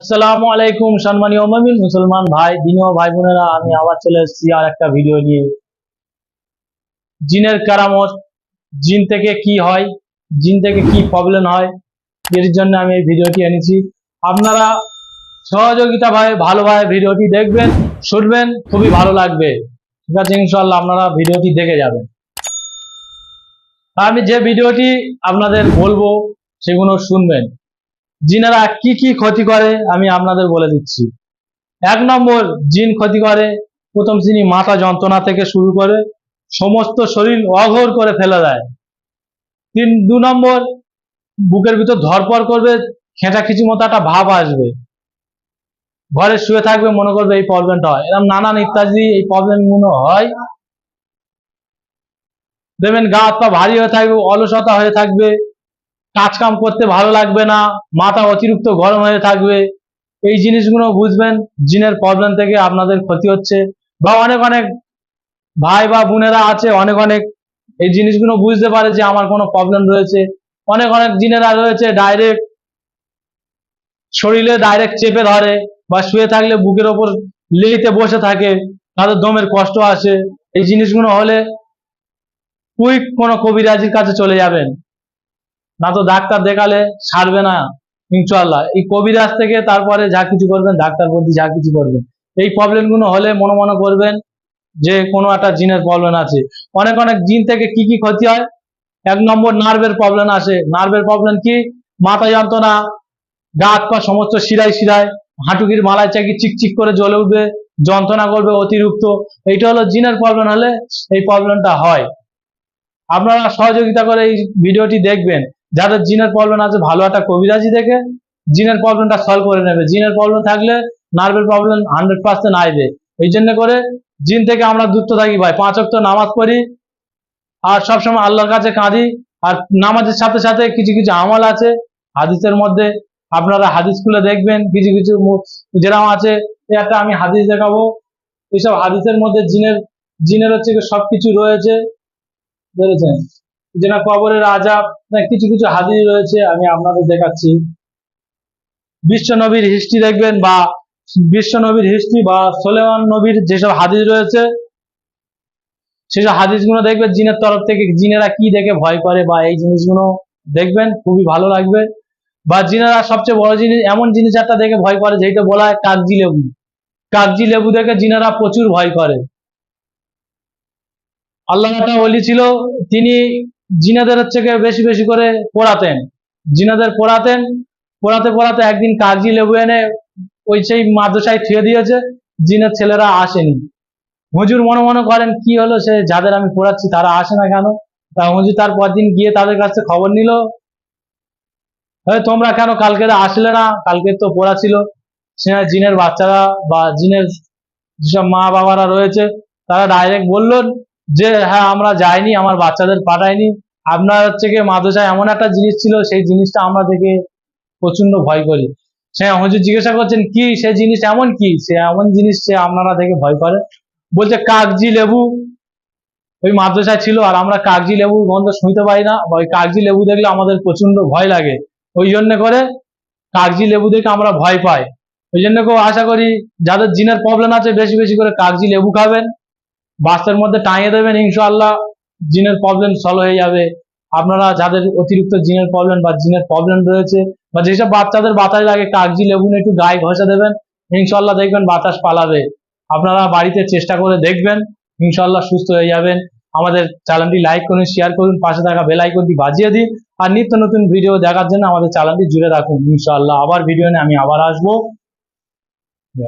আসসালামু আলাইকুম সম্মানীয় মুমিন মুসলমান ভাই দিন ও ভাই বোনেরা, আমি আবার চলে এসেছি আর একটা ভিডিও নিয়ে। জিনের কারামত, জিন থেকে কি হয়, জিন থেকে কি প্রবলেম হয়, এর জন্য আমি এই ভিডিওটি এনেছি। আপনারা সহযোগিতা ভাই ভালোভাবে ভিডিওটি দেখবেন, শুনবেন, খুবই ভালো লাগবে। ঠিক আছে, ইনশাআল্লাহ আপনারা ভিডিওটি দেখে যাবেন। আমি যে ভিডিওটি আপনাদের বলবো সেগুলো শুনবেন। জিনেরা কি কি ক্ষতি করে আমি আপনাদের বলে দিচ্ছি। 1 নম্বর, জিন ক্ষতি করে প্রথম শ্রেণী মাথা যন্ত্রণা থেকে শুরু করে সমস্ত শরীর অঘোর করে ফেলে দেয়। 2 নম্বর, বুকের ভিতর ধরপড় করবে, খেঁচাখিচি মতো একটা ভাব আসবে, ঘরে শুয়ে থাকবে, মনে করবে এই প্রবলেমটা হয়, এরকম নানান ইত্যাদি এই প্রবলেম গুলো হয়। দেখবেন গা হাত পা ভারী হয়ে থাকবে, অলসতা হয়ে থাকবে, কাজ কাম করতে ভালো লাগবে না, মাথা অতিরিক্ত গরম হয়ে থাকবে। এই জিনিসগুলো বুঝবেন জিনের প্রবলেম থেকে আপনাদের ক্ষতি হচ্ছে। বা অনেক অনেক ভাই বা বোনেরা আছে অনেক অনেক এই জিনিসগুলো বুঝতে পারে যে আমার কোনো প্রবলেম রয়েছে। অনেক অনেক জিনেরা রয়েছে ডাইরেক্ট শরীরে ডাইরেক্ট চেপে ধরে, বা শুয়ে থাকলে বুকের ওপর লেইতে বসে থাকে, তাদের দমের কষ্ট আসে। এই জিনিসগুলো হলে কুইক কোনো কবিরাজির কাছে চলে যাবেন, না তো ডাক্তার দেখালে সারবে না ইনশাআল্লাহ। এই কবিরাজ থেকে তারপরে যা কিছু করবেন, ডাক্তার বলতে যা কিছু করবেন, এই প্রবলেমগুলো হলে মনে মনে করবেন যে কোনো একটা জিনের প্রবলেম আছে। অনেক অনেক জিন থেকে কি কি ক্ষতি হয়। 1 নম্বর, নার্ভের প্রবলেম আসে। নার্ভের প্রবলেম কি? মাথা যন্ত্রণা, গা হাত পা সমস্ত শিরায় শিরায়, হাঁটুকির মালায় চাকি চিকচিক করে জ্বলে উঠবে, যন্ত্রণা করবে অতিরিক্ত। এইটা হলো জিনের প্রবলেম হলে এই প্রবলেমটা হয়। আপনারা সহযোগিতা করে এই ভিডিওটি দেখবেন। যাদের জিনের প্রবলেম আছে ভালো একটা কবিরাজি দেখে জিনের প্রবলেমটা সলভ করে নেবে। জিনের প্রবলেম থাকলে নার্ভের প্রবলেম 100% আসবে। এই জন্য করে জিন থেকে আমরা দূরত থাকি ভাই। 5 ওয়াক্ত নামাজ পড়ি, আর সবসময় আল্লাহর কাছে কাঁদি। আর নামাজের সাথে সাথে কিছু কিছু আমল আছে হাদিসের মধ্যে, আপনারা হাদিস খুলে দেখবেন। কিছু কিছু যেরকম আছে, একটা আমি হাদিস দেখাবো। এইসব হাদিসের মধ্যে জিনের জিনের হচ্ছে সবকিছু রয়েছে, বুঝেছেন? যেটা কবরের আযাব, কিছু কিছু হাদিস রয়েছে, আমি আপনাদের দেখাচ্ছি। বিশ্ব নবীর হিস্ট্রি দেখবেন, বা বিশ্ব নবীর হিস্ট্রি বা সোলেমান নবীর যেসব হাদিস রয়েছে সেসব হাদিসগুলো দেখবেন জিনের তরফ থেকে, জিনেরা কি দেখে ভয় করে, বা এই জিনিসগুলো দেখবেন, খুবই ভালো লাগবে। বা জিনেরা সবচেয়ে বড় জিনিস, এমন জিনিস একটা দেখে ভয় করে যেটা বলা হয় কাগজি লেবু। কাগজি লেবু দেখে জিনেরা প্রচুর ভয় করে। আল্লাহ একটা ওলি ছিল, তিনি জিনাদের হচ্ছে বেশি বেশি করে পড়াতেন। জিনাদের পড়াতেন, পড়াতে পড়াতে একদিন কাগজি লেবু এনে ওই সেই মাদ্রাসায় থুয়ে দিয়েছে। জিনের ছেলেরা আসেনি। হুজুর মনে মনে করেন কি হলো, সে যাদের আমি পড়াচ্ছি তারা আসে না কেন? তা হুজুর তার পরদিন গিয়ে তাদের কাছে খবর নিল, তোমরা কেন কালকে আসলে না, কালকে তো পড়া ছিল। সে জিনের বাচ্চারা বা জিনের যেসব মা বাবারা রয়েছে তারা ডাইরেক্ট বললেন যে হ্যাঁ আমরা যাইনি, আমার বাচ্চাদের পাঠাইনি। আপনার হচ্ছে গিয়ে মাদ্রাসায় এমন একটা জিনিস ছিল, সেই জিনিসটা আমরা দেখে প্রচন্ড ভয় করি। সে হুজুর জিজ্ঞাসা করছেন কি সে জিনিস, এমন কি সে এমন জিনিস সে আপনারা দেখে ভয় করে? বলছে কাগজি লেবু ওই মাদ্রাসায় ছিল, আর আমরা কাগজি লেবু গন্ধ শুনতে পাই না, বা ওই কাগজি লেবু দেখলে আমাদের প্রচন্ড ভয় লাগে। ওই জন্য করে কাগজি লেবু দেখে আমরা ভয় পাই। ওই জন্য কেউ আশা করি যাদের জিনের প্রবলেম আছে বেশি বেশি করে কাগজি লেবু খাবেন, বাসের মধ্যে টাঙিয়ে দেবেন, ইনশাআল্লাহ জিনের প্রবলেম সলভ হয়ে যাবে। আপনারা যাদের অতিরিক্ত জিনের প্রবলেম বা জিনের প্রবলেম রয়েছে, বা যেসব বাচ্চাদের বাতাস লাগে, কাগজি লেবু একটু গায়ে ঘষে দেবেন, ইনশাআল্লাহ দেখবেন বাতাস পালাবে। আপনারা বাড়িতে চেষ্টা করে দেখবেন, ইনশাআল্লাহ সুস্থ হয়ে যাবেন। আমাদের চ্যানেলটি লাইক করুন, শেয়ার করুন, পাশে থাকা বেল আইকনটি বাজিয়ে দিন। আর নিত্য নতুন ভিডিও দেখার জন্য আমাদের চ্যানেলটি জুড়ে রাখুন। ইনশাআল্লাহ আবার ভিডিও নিয়ে আমি আবার আসবো।